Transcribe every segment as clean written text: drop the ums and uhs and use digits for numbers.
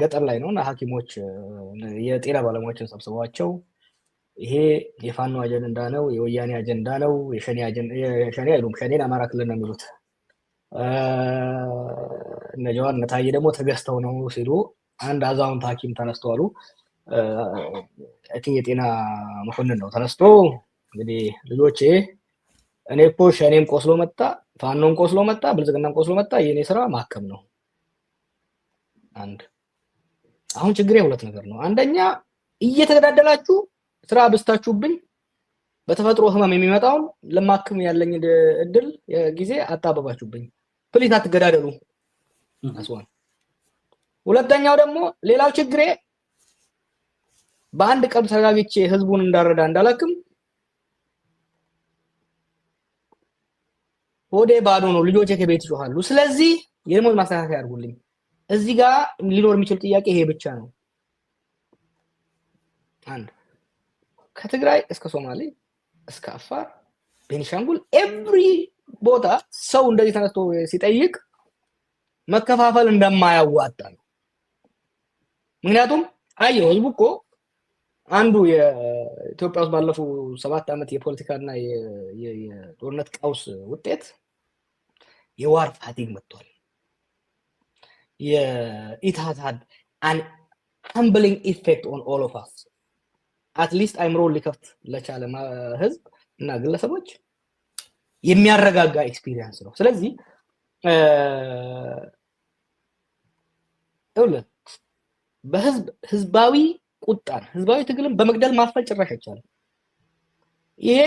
ገጠር ላይ ነውና ሐኪሞች የጤና ባለሙያዎችን ሰብስበዋቸው ይሄ የፋኖ አጀንዳ ነው፣ የወያኔ አጀንዳ ነው፣ የሸኔ አይሉም፣ ሸኔን አማራ ክልል ነው የሚሉት። እነ ጀዋር እነ ታዬ ደግሞ ተገዝተው ነው ሲሉ አንድ አዛውንት ሐኪም ተነስተው አሉ። አይ ቲንክ የጤና መኮንን ነው ተነስቶ እንግዲህ ልጆቼ እኔ እኮ ሸኔም ቆስሎ መጣ፣ ፋኖም ቆስሎ መጣ፣ ብልጽግናም ቆስሎ መጣ፣ የኔ ስራ ማከም ነው። አንድ አሁን ችግሬ ሁለት ነገር ነው። አንደኛ እየተገዳደላችሁ ስራ አብስታችሁብኝ በተፈጥሮ ህመም የሚመጣውን ለማክም ያለኝ እድል ጊዜ አጣበባችሁብኝ። ፕሊዝ አትገዳደሉ። አስዋን ሁለተኛው ደግሞ ሌላው ችግሬ በአንድ ቀን ተረጋግቼ ህዝቡን እንዳረዳ እንዳላክም ሆዴ ባዶ ነው። ልጆቼ ከቤት ይጮሃሉ። ስለዚህ የደሞዝ ማስተካከያ አድርጉልኝ። እዚህ ጋር ሊኖር የሚችል ጥያቄ ይሄ ብቻ ነው። አንድ ከትግራይ እስከ ሶማሌ እስከ አፋር ቤኒሻንጉል ኤቭሪ ቦታ ሰው እንደዚህ ተነስቶ ሲጠይቅ መከፋፈል እንደማያዋጣ ነው። ምክንያቱም አየው ህዝቡ እኮ አንዱ የኢትዮጵያ ውስጥ ባለፈው 7 ዓመት የፖለቲካና የጦርነት ቀውስ ውጤት የዋር ፋቲግ መጥቷል። it has had an humbling effect on all of us. at least I'm rolling ሊከፍት ለቻለ ህዝብ እና ግለሰቦች የሚያረጋጋ ኤክስፒሪየንስ ነው። ስለዚህ ህዝባዊ ቁጣን ህዝባዊ ትግልን በመግደል ማስፈል ጭራሽ አይቻልም። ይሄ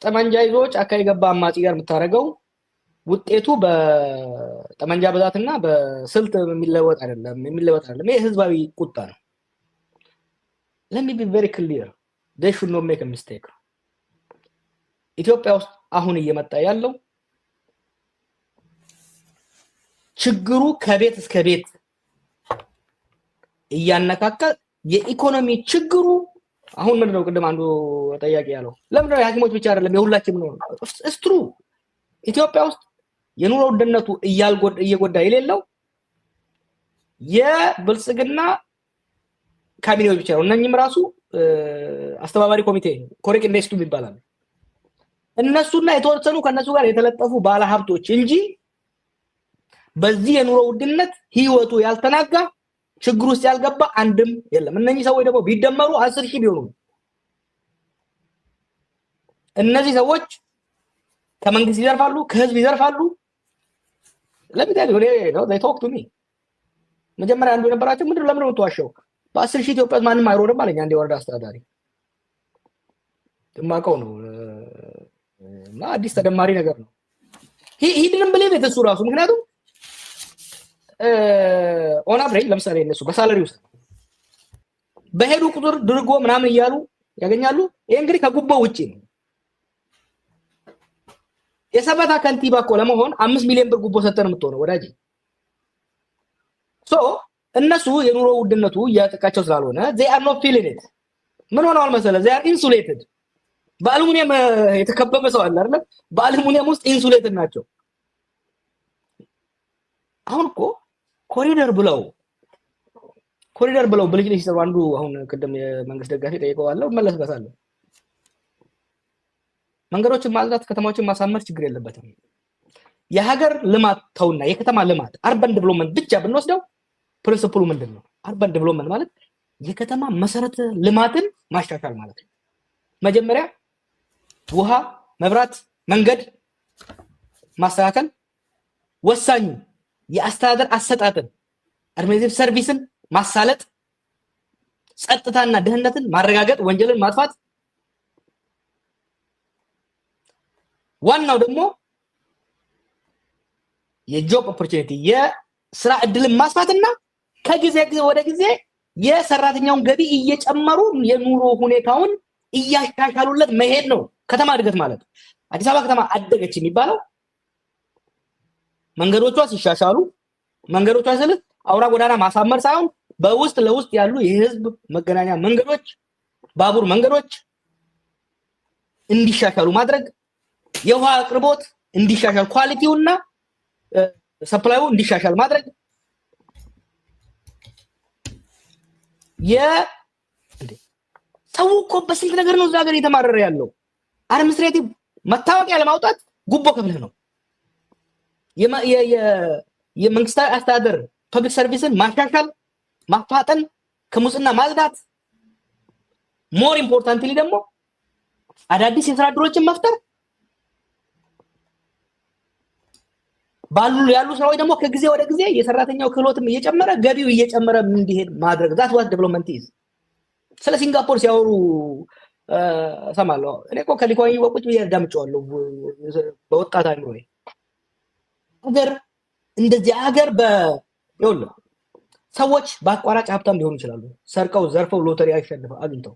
ጠመንጃ ይዞ ጫካ የገባ አማጺ ጋር የምታረገው ውጤቱ በጠመንጃ ብዛትና በስልት የሚለወጥ አይደለም። ይሄ ህዝባዊ ቁጣ ነው። let me be very clear, they should not make a mistake. ኢትዮጵያ ውስጥ አሁን እየመጣ ያለው ችግሩ ከቤት እስከ ቤት እያነካካ የኢኮኖሚ ችግሩ አሁን ምንድነው? ቅድም አንዱ ጠያቂ ያለው ለምንድነው የሐኪሞች ብቻ አይደለም የሁላችንም ነው። እስትሩ ኢትዮጵያ ውስጥ የኑሮ ውድነቱ እየጎዳ የሌለው የብልጽግና ካቢኔዎች ብቻ ነው። እነኚህም ራሱ አስተባባሪ ኮሚቴ ኮሬክ ኢንቨስቱ ይባላል። እነሱና የተወሰኑ ከነሱ ጋር የተለጠፉ ባለ ሀብቶች እንጂ በዚህ የኑሮ ውድነት ህይወቱ ያልተናጋ ችግር ውስጥ ያልገባ አንድም የለም። እነኚህ ሰዎች ደግሞ ቢደመሩ 10,000 ቢሆኑ እነዚህ ሰዎች ከመንግስት ይዘርፋሉ፣ ከህዝብ ይዘርፋሉ። ለምሳሌ ነው they talk to me መጀመሪያ አንዱ የነበራቸው ምንድነው ለምን ነው ተዋሸው በ10,000 ኢትዮጵያ ማንም አይሮርም አለኝ አንድ የወረዳ አስተዳዳሪ ማቀው ነው እና አዲስ ተደማሪ ነገር ነው። he didn't believe it እሱ ራሱ ምክንያቱም ኦን አቨሬጅ ለምሳሌ እነሱ በሳላሪ ውስጥ በሄዱ ቁጥር ድርጎ ምናምን እያሉ ያገኛሉ። ይሄ እንግዲህ ከጉቦ ውጪ ነው። የሰበታ ከንቲባ እኮ ለመሆን 5 ሚሊዮን ብር ጉቦ ሰጠን የምትሆነው ወዳጅ። ሶ እነሱ የኑሮ ውድነቱ ያጠቃቸው ስላልሆነ they are not feeling it። ምን ሆነዋል መሰለህ? they are insulated። በአሉሚኒየም የተከበበ ሰው አለ አይደል? በአሉሚኒየም ውስጥ ኢንሱሌትድ ናቸው። አሁን እኮ ኮሪደር ብለው ብልጭልጭ ሲሰሩ አንዱ አሁን ቅድም የመንግስት ደጋፊ ጠይቀዋለሁ መለስበታለሁ። መንገዶችን ማጽዳት ከተማዎችን ማሳመር ችግር የለበትም። የሀገር ልማት ተውና የከተማ ልማት አርበን ዴቨሎፕመንት ብቻ ብንወስደው ፕሪንሲፕሉ ምንድነው? አርበን ዴቨሎፕመንት ማለት የከተማ መሰረተ ልማትን ማሻሻል ማለት ነው። መጀመሪያ ውሃ፣ መብራት፣ መንገድ ማስተካከል ወሳኙ የአስተዳደር አሰጣጥን አድሚኒስትሬቲቭ ሰርቪስን ማሳለጥ፣ ጸጥታና ደህንነትን ማረጋገጥ፣ ወንጀልን ማጥፋት፣ ዋናው ደግሞ የጆብ ኦፖርቹኒቲ የስራ እድልን ማስፋትና ከጊዜ ወደ ጊዜ የሰራተኛውን ገቢ እየጨመሩ የኑሮ ሁኔታውን እያሻሻሉለት መሄድ ነው ከተማ እድገት ማለት። አዲስ አበባ ከተማ አደገች የሚባለው መንገዶቿ ሲሻሻሉ፣ መንገዶቿ ስለ አውራ ጎዳና ማሳመር ሳይሆን በውስጥ ለውስጥ ያሉ የህዝብ መገናኛ መንገዶች፣ ባቡር መንገዶች እንዲሻሻሉ ማድረግ፣ የውሃ አቅርቦት እንዲሻሻል ኳሊቲውና ሰፕላዩ እንዲሻሻል ማድረግ፣ እንዴ ሰው እኮ በስንት ነገር ነው እዛ ሀገር እየተማረረ ያለው። አድሚኒስትሬቲቭ መታወቂያ ለማውጣት ጉቦ ከፍለህ ነው። የመንግስታዊ አስተዳደር ፐብሊክ ሰርቪስን ማሻሻል፣ ማፋጠን፣ ከሙስና ማጽዳት፣ ሞር ኢምፖርታንትሊ ደግሞ አዳዲስ የስራ ዕድሎችን መፍጠር፣ ያሉ ስራዎች ደግሞ ከጊዜ ወደ ጊዜ የሰራተኛው ክህሎትም እየጨመረ ገቢው እየጨመረ እንዲሄድ ማድረግ ዛት ዋት ዴቨሎፕመንት ኢዝ። ስለ ሲንጋፖር ሲያወሩ ሰማለሁ። እኔ እኮ ከሊኳይ ወቁጭ ብዬ አዳምጨዋለሁ በወጣት አይምሮ። ሀገር እንደዚህ ሀገር ይኸውልህ ሰዎች በአቋራጭ ሀብታም ሊሆኑ ይችላሉ። ሰርቀው ዘርፈው ሎተሪ አሸንፈው አግኝተው።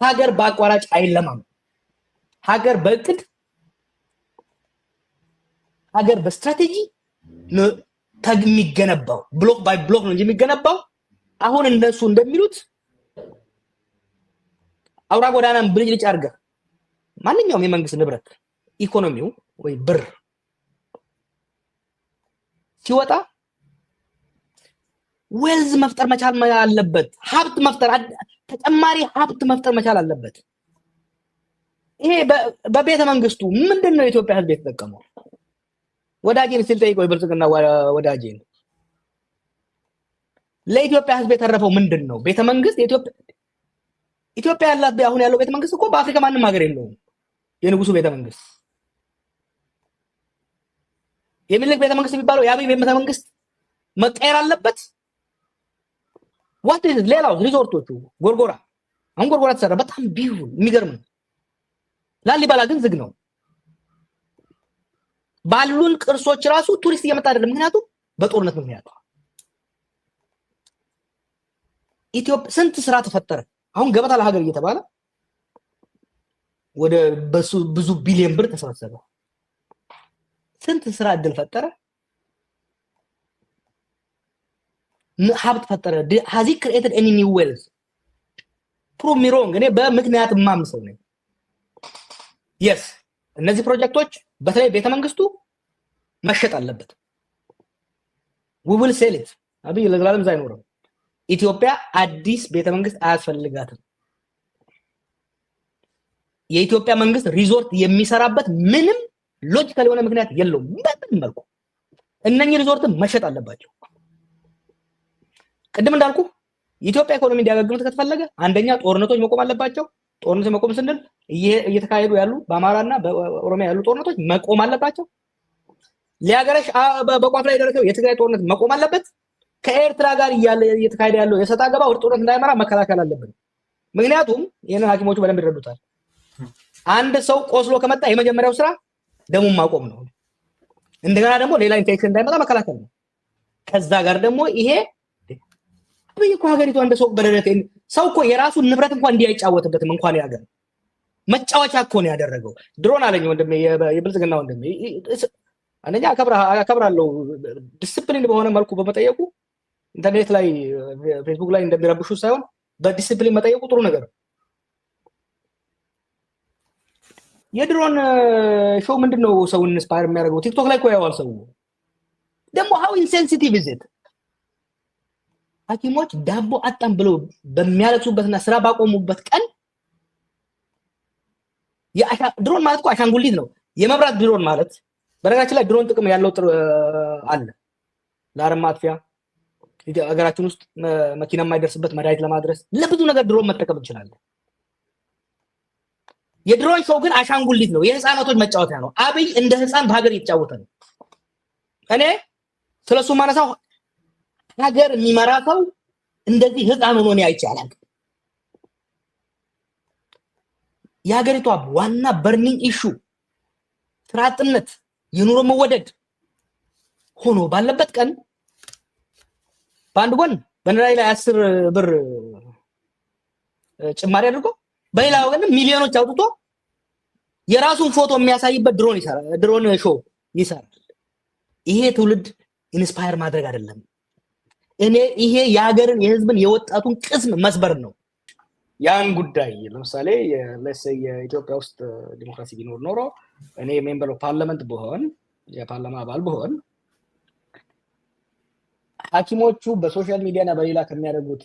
ሀገር በአቋራጭ አይለማም። ሀገር በእቅድ ሀገር በስትራቴጂ የሚገነባው ብሎክ ባይ ብሎክ ነው እንጂ የሚገነባው አሁን እነሱ እንደሚሉት አውራ ጎዳናን ብልጭልጭ አድርገህ ማንኛውም የመንግስት ንብረት ኢኮኖሚው ወይ ብር ሲወጣ ዌልዝ መፍጠር መቻል አለበት። ሀብት መፍጠር ተጨማሪ ሀብት መፍጠር መቻል አለበት። ይሄ በቤተ መንግስቱ ምንድነው የኢትዮጵያ ህዝብ የተጠቀመው? ወዳጄን ሲል ጠይቀው የብልጽግና ወዳጄን ለኢትዮጵያ ህዝብ የተረፈው ምንድነው? ቤተ መንግስት ኢትዮጵያ ያላት አሁን ያለው ቤተ መንግስት እኮ በአፍሪካ ማንም ሀገር የለውም። የንጉሱ ቤተ መንግስት የሚልክ ቤተ መንግስት የሚባለው የአብይ ቤተ መንግስት መቀየር አለበት። ዋት ኢዝ ሌላው ሪዞርቶቹ ጎርጎራ አሁን ጎርጎራ ተሰራ በጣም ቢዩቲፉል የሚገርም ነው። ላሊበላ ግን ዝግ ነው። ባሉን ቅርሶች ራሱ ቱሪስት እየመጣ አይደለም። ምክንያቱም በጦርነት ምክንያት ኢትዮጵያ ስንት ስራ ተፈጠረ። አሁን ገበታ ለሀገር እየተባለ ወደ ብዙ ቢሊዮን ብር ተሰበሰበ። ስንት ስራ እድል ፈጠረ፣ ሀብት ፈጠረ። has he created any new wealth? prove me wrong። እኔ በምክንያት ማምሰው ነኝ። yes እነዚህ ፕሮጀክቶች በተለይ ቤተመንግስቱ መሸጥ አለበት። we will sell it። አብይ ለዘላለም አይኖርም። ኢትዮጵያ አዲስ ቤተመንግስት አያስፈልጋትም። የኢትዮጵያ መንግስት ሪዞርት የሚሰራበት ምንም ሎጂካል የሆነ ምክንያት የለውም። በምን መልኩ እነኚህ ሪዞርት መሸጥ አለባቸው። ቅድም እንዳልኩ የኢትዮጵያ ኢኮኖሚ እንዲያገግም ከተፈለገ አንደኛ ጦርነቶች መቆም አለባቸው። ጦርነቶች መቆም ስንል እየተካሄዱ ያሉ በአማራና በኦሮሚያ ያሉ ጦርነቶች መቆም አለባቸው። ሊያገረሽ በቋፍ ላይ ደረሰው የትግራይ ጦርነት መቆም አለበት። ከኤርትራ ጋር እየተካሄደ ያለው የሰጣ ገባ ወደ ጦርነት እንዳይመራ መከላከል አለብን። ምክንያቱም ይሄንን ሐኪሞቹ በደንብ ይረዱታል። አንድ ሰው ቆስሎ ከመጣ የመጀመሪያው ስራ ደሙን ማቆም ነው። እንደገና ደግሞ ሌላ ኢንፌክሽን እንዳይመጣ መከላከል ነው። ከዛ ጋር ደግሞ ይሄ በየኮ ሀገሪቱ እንደ ሰው በደረተ ሰው እኮ የራሱን ንብረት እንኳን እንዲያጫወትበትም እንኳን ያገር መጫወቻ እኮ ነው ያደረገው። ድሮን አለኝ ወንድሜ የብልጽግና ወንድሜ አንደኛ አከብራለሁ ዲሲፕሊን በሆነ መልኩ በመጠየቁ ኢንተርኔት ላይ ፌስቡክ ላይ እንደሚረብሹ ሳይሆን በዲሲፕሊን መጠየቁ ጥሩ ነገር ነው። የድሮን ሾው ምንድነው ሰውን ኢንስፓየር የሚያደርገው? ቲክቶክ ላይ እኮ ያዋል ሰው ደግሞ how insensitive is it? ሐኪሞች ዳቦ አጣም ብለው በሚያለቅሱበትና ስራ ባቆሙበት ቀን ድሮን ማለት እኮ አሻንጉሊት ነው። የመብራት ድሮን ማለት በነገራችን ላይ ድሮን ጥቅም ያለው አለ። ለአረም ማጥፊያ ሀገራችን ውስጥ መኪና የማይደርስበት መድኃኒት ለማድረስ ለብዙ ነገር ድሮን መጠቀም እንችላለን። የድሮን ሾው ግን አሻንጉሊት ነው፣ የህፃናቶች መጫወቻ ነው። አብይ እንደ ህፃን በሀገር እየተጫወተ ነው። እኔ ስለሱ ማነሳው ሀገር የሚመራ ሰው እንደዚህ ህፃን ሆኖ ነው አይቻላል። የሀገሪቷ ዋና በርኒንግ ኢሹ ስራ አጥነት፣ የኑሮ መወደድ ሆኖ ባለበት ቀን በአንድ ጎን በነዳጅ ላይ 10 ብር ጭማሪ አድርጎ በሌላ ወገን ሚሊዮኖች አውጥቶ የራሱን ፎቶ የሚያሳይበት ድሮን ሾው ይሰራል። ይሄ ትውልድ ኢንስፓየር ማድረግ አይደለም። ይሄ የሀገርን የህዝብን የወጣቱን ቅስም መስበር ነው። ያን ጉዳይ ለምሳሌ የኢትዮጵያ ውስጥ ዲሞክራሲ ቢኖር ኖሮ እኔ ሜምበር ኦፍ ፓርላመንት ብሆን የፓርላማ አባል ብሆን ሐኪሞቹ በሶሻል ሚዲያና በሌላ ከሚያደርጉት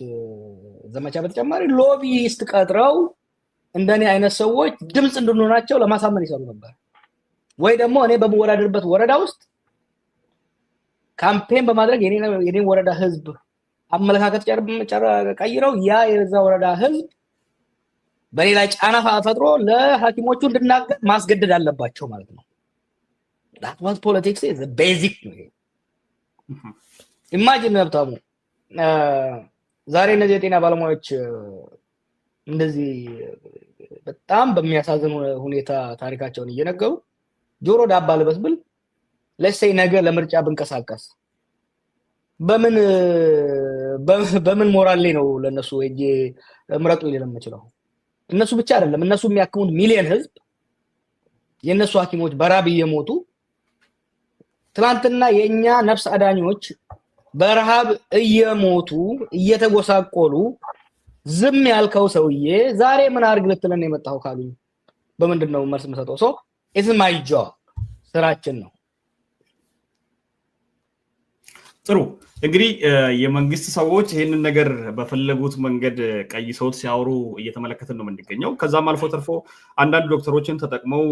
ዘመቻ በተጨማሪ ሎቢስት ቀጥረው እንደኔ አይነት ሰዎች ድምጽ እንድንሆናቸው ለማሳመን ይሰሩ ነበር። ወይ ደግሞ እኔ በመወዳደርበት ወረዳ ውስጥ ካምፔን በማድረግ የኔ ወረዳ ህዝብ አመለካከት ቀይረው ያ የዛ ወረዳ ህዝብ በሌላ ጫና ፈጥሮ ለሐኪሞቹ እንድናገር ማስገደድ አለባቸው ማለት ነው። that was politics is the basic imagine ሀብታሙ ዛሬ እነዚህ የጤና ባለሙያዎች እንደዚህ በጣም በሚያሳዝን ሁኔታ ታሪካቸውን እየነገሩ ጆሮ ዳባ ልበስ ብል ለሰይ ነገ ለምርጫ ብንቀሳቀስ በምን ሞራል ላይ ነው ለነሱ እጄ ምረጡ ይልም የምችለው? እነሱ ብቻ አይደለም እነሱ የሚያክሙት ሚሊዮን ህዝብ የነሱ ሐኪሞች በራብ እየሞቱ ትላንትና የኛ ነፍስ አዳኞች በረሃብ እየሞቱ እየተጎሳቆሉ ዝም ያልከው ሰውዬ ዛሬ ምን አርግ ልትለን የመጣው ካሉኝ በምንድነው መልስ የምሰጠው? ሶ ኢዝ ማይ ጆብ ስራችን ነው። ጥሩ እንግዲህ የመንግስት ሰዎች ይሄንን ነገር በፈለጉት መንገድ ቀይሰውት ሲያወሩ እየተመለከትን ነው የምንገኘው። ከዛም አልፎ ተርፎ አንዳንድ ዶክተሮችን ተጠቅመው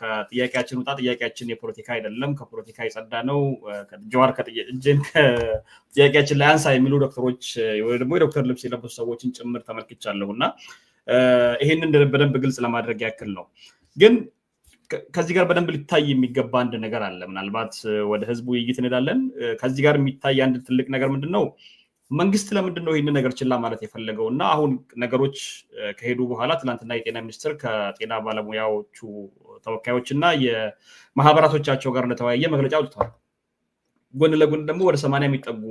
ከጥያቄያችን ወጣ ጥያቄያችን የፖለቲካ አይደለም ከፖለቲካ የጸዳ ነው ከጀዋር ከጥያቄያችን ላይ አንሳ የሚሉ ዶክተሮች ወይ ደግሞ የዶክተር ልብስ የለበሱ ሰዎችን ጭምር ተመልክቻለሁና ይሄንን በደንብ ግልጽ ለማድረግ ያክል ነው። ግን ከዚህ ጋር በደንብ ሊታይ የሚገባ አንድ ነገር አለ። ምናልባት ወደ ህዝቡ ውይይት እንሄዳለን። ከዚህ ጋር የሚታይ አንድ ትልቅ ነገር ምንድነው? መንግስት ለምንድነው ይሄንን ነገር ችላ ማለት የፈለገውና አሁን ነገሮች ከሄዱ በኋላ ትናንትና የጤና ሚኒስትር ከጤና ባለሙያዎቹ ተወካዮችና የማህበራቶቻቸው ጋር እንደተወያየ መግለጫ አውጥቷል። ጎን ለጎን ደግሞ ወደ 80 የሚጠጉ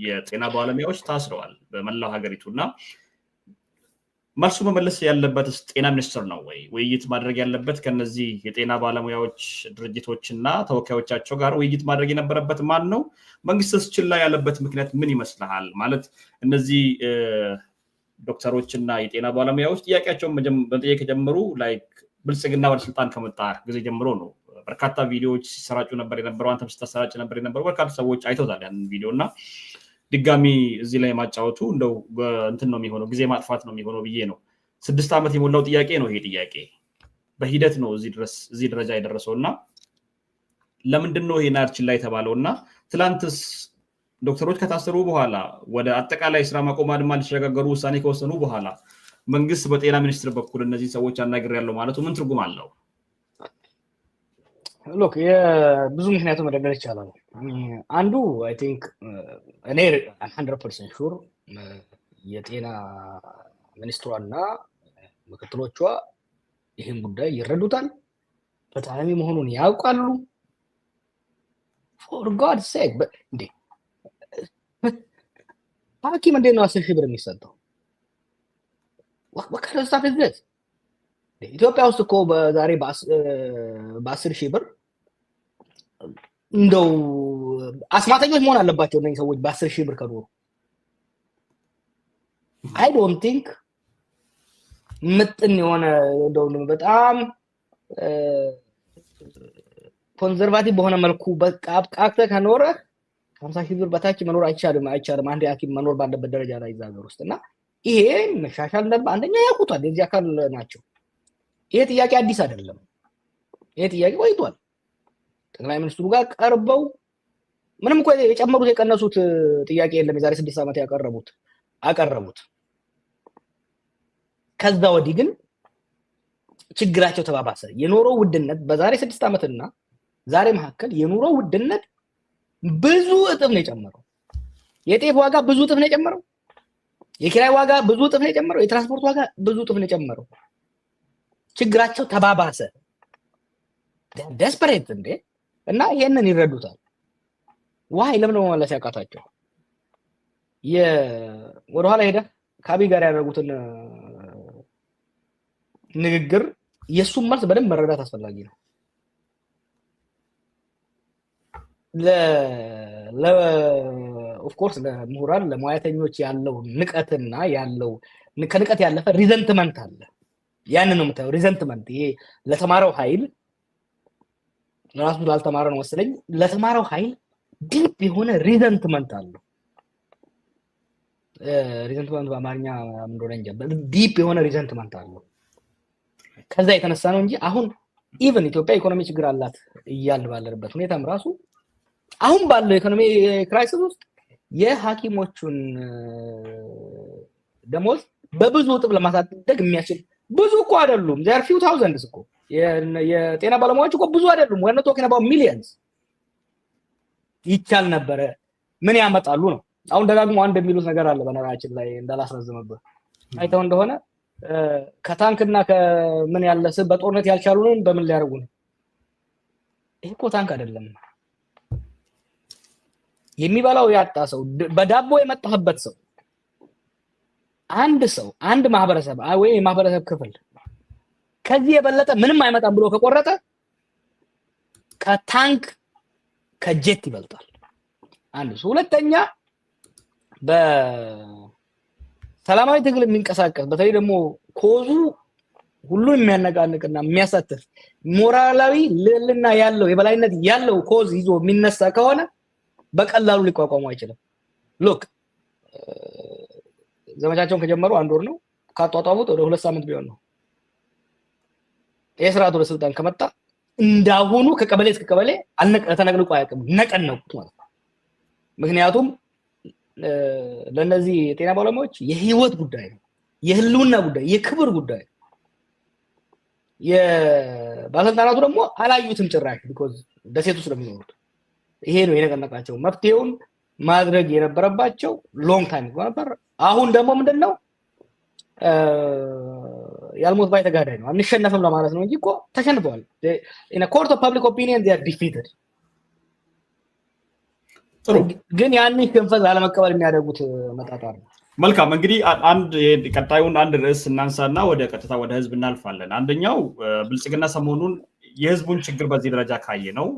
የጤና ባለሙያዎች ታስረዋል በመላው ሀገሪቱና መልሱ መመለስ ያለበት ጤና ሚኒስትር ነው ወይ? ውይይት ማድረግ ያለበት ከነዚህ የጤና ባለሙያዎች ድርጅቶችና ተወካዮቻቸው ጋር ውይይት ማድረግ የነበረበት ማን ነው? መንግስትስ ችላ ያለበት ምክንያት ምን ይመስልሃል? ማለት እነዚህ ዶክተሮችና የጤና ባለሙያዎች ጥያቄያቸውን መጠየቅ የጀመሩ ላይክ ብልጽግና ወደ ስልጣን ከመጣ ጊዜ ጀምሮ ነው። በርካታ ቪዲዮዎች ሲሰራጩ ነበር የነበረው። አንተም ስታሰራጭ ነበር የነበረው። በርካታ ሰዎች አይተውታል ያንን ቪዲዮና ድጋሚ እዚህ ላይ ማጫወቱ እንደው እንትን ነው የሚሆነው ጊዜ ማጥፋት ነው የሚሆነው ብዬ ነው። 6 ዓመት የሞላው ጥያቄ ነው ይሄ ጥያቄ በሂደት ነው እዚህ ደረጃ የደረሰውና ለምንድነው ይሄ ናርችን ላይ ተባለውና ትላንትስ ዶክተሮች ከታሰሩ በኋላ ወደ አጠቃላይ ስራ ማቆም አድማ ሊሸጋገሩ ውሳኔ ከወሰኑ በኋላ መንግስት በጤና ሚኒስትር በኩል እነዚህ ሰዎች አናግሬያለሁ ማለቱ ምን ትርጉም አለው? ሎክ የብዙ ምክንያቱ መደረግ ይቻላል። አንዱ አይ ቲንክ እኔ 100% ሹር የጤና ሚኒስትሯና ምክትሎቿ ይህን ጉዳይ ይረዱታል፣ ፍትሃዊ መሆኑን ያውቃሉ። ፎር ጋድ ሴክ እንዴ ሐኪም እንዴት ነው 10 ሺህ ብር የሚሰጠው? ወከረሳ ፍዝት ኢትዮጵያ ውስጥ እኮ በዛሬ በ10 ሺህ ብር እንደው አስማተኞች መሆን አለባቸው እነዚህ ሰዎች በ10 ሺህ ብር ከኖሩ። አይ ዶንት ቲንክ ምጥን የሆነ እንደው በጣም ኮንሰርቫቲቭ በሆነ መልኩ በቃ አብቃቅተ ከኖረ 50 ሺህ ብር በታች መኖር አይቻልም። አንድ ሐኪም መኖር ባለበት ደረጃ ላይ ዛገር ውስጥና ይሄ መሻሻል ነበር። አንደኛ ያውቁታል፣ የዚህ አካል ናቸው። ይሄ ጥያቄ አዲስ አይደለም። ይሄ ጥያቄ ቆይቷል። ጠቅላይ ሚኒስትሩ ጋር ቀርበው ምንም እኮ የጨመሩት የቀነሱት ጥያቄ የለም። የዛሬ 6 ዓመት አቀረቡት። ከዛ ወዲህ ግን ችግራቸው ተባባሰ። የኑሮ ውድነት በዛሬ 6 ዓመትና ዛሬ መካከል የኑሮ ውድነት ብዙ እጥፍ ነው የጨመረው። የጤፍ ዋጋ ብዙ እጥፍ ነው የጨመረው። የኪራይ ዋጋ ብዙ እጥፍ ነው የጨመረው። የትራንስፖርት ዋጋ ብዙ እጥፍ ነው የጨመረው። ችግራቸው ተባባሰ። ዴስፐሬት እንዴ! እና ይሄንን ይረዱታል። ዋይ ለምን ነው መመለስ ያቃታቸው? ወደኋላ ሄደ ከአብይ ጋር ያደረጉትን ንግግር የሱም መልስ በደንብ መረዳት አስፈላጊ ነው። ኦፍ ኮርስ ለምሁራን ለሙያተኞች ያለው ንቀትና ያለው ከንቀት ያለፈ ሪዘንትመንት አለ። ያንን ነው የምታየው ሪዘንትመንት። ይሄ ለተማረው ኃይል ራሱ ላልተማረ ነው መሰለኝ ለተማረው ኃይል ዲፕ የሆነ ሪዘንትመንት አለው። ሪዘንትመንት በአማርኛ እንደሆነ እንጂ ዲፕ የሆነ ሪዘንትመንት አለው። ከዛ የተነሳ ነው እንጂ አሁን ኢቨን ኢትዮጵያ ኢኮኖሚ ችግር አላት እያልን ባለንበት ሁኔታም ራሱ አሁን ባለው ኢኮኖሚ ክራይሲስ ውስጥ የሐኪሞቹን ደሞዝ በብዙ እጥፍ ለማሳደግ የሚያስችል ብዙ እኮ አይደሉም። there are few thousands እኮ የጤና ባለሙያዎች እኮ ብዙ አይደሉም። we're not talking about millions። ይቻል ነበረ። ምን ያመጣሉ ነው። አሁን ደጋግሞ አንድ የሚሉት ነገር አለ በነገራችን ላይ እንዳላስረዝምበት። አይተው እንደሆነ ከታንክና ከምን ያለስ በጦርነት ያልቻሉን በምን ሊያደርጉ ነው? ይሄ እኮ ታንክ አይደለም። የሚበላው ያጣ ሰው፣ በዳቦ የመጣበት ሰው፣ አንድ ማህበረሰብ ወይ የማህበረሰብ ክፍል ከዚህ የበለጠ ምንም አይመጣም ብሎ ከቆረጠ ከታንክ ከጀት ይበልጣል። አንድ ሰው። ሁለተኛ በሰላማዊ ትግል የሚንቀሳቀስ በተለይ ደግሞ ኮዙ ሁሉን የሚያነቃንቅና የሚያሳትፍ ሞራላዊ ልዕልና ያለው የበላይነት ያለው ኮዝ ይዞ የሚነሳ ከሆነ በቀላሉ ሊቋቋሙ አይችልም። ሎክ ዘመቻቸውን ከጀመሩ 1 ወር ነው። ካጧጧፉት ወደ 2 ሳምንት ቢሆን ነው። የስርዓቱ ወደ ስልጣን ከመጣ እንዳሁኑ ከቀበሌ እስከ ቀበሌ ተነቅንቆ አያውቅም። ነቀነቁት ማለት ነው። ምክንያቱም ለነዚህ የጤና ባለሙያዎች የህይወት ጉዳይ ነው፣ የህልውና ጉዳይ፣ የክብር ጉዳይ። የባለስልጣናቱ ደግሞ አላዩትም ጭራሽ ቢኮዝ ደሴቱ ስለሚኖሩት። ይሄ ነው የነቀነቃቸው። መፍትሄውን ማድረግ የነበረባቸው ሎንግ ታይም ነበር። አሁን ደግሞ ምንድነው ያልሞት ባይ ተጋዳይ ነው። አንሸነፍም ለማለት ነው እንጂ እኮ ተሸንፈዋል። in a court of public opinion they are defeated። ግን ያንን ሽንፈት አለመቀበል የሚያደርጉት መጣጣር ነው። መልካም እንግዲህ ቀጣዩን አንድ ርዕስ እናንሳና ወደ ቀጥታ ወደ ህዝብ እናልፋለን። አንደኛው ብልጽግና ሰሞኑን የህዝቡን ችግር በዚህ ደረጃ ካየ ነው።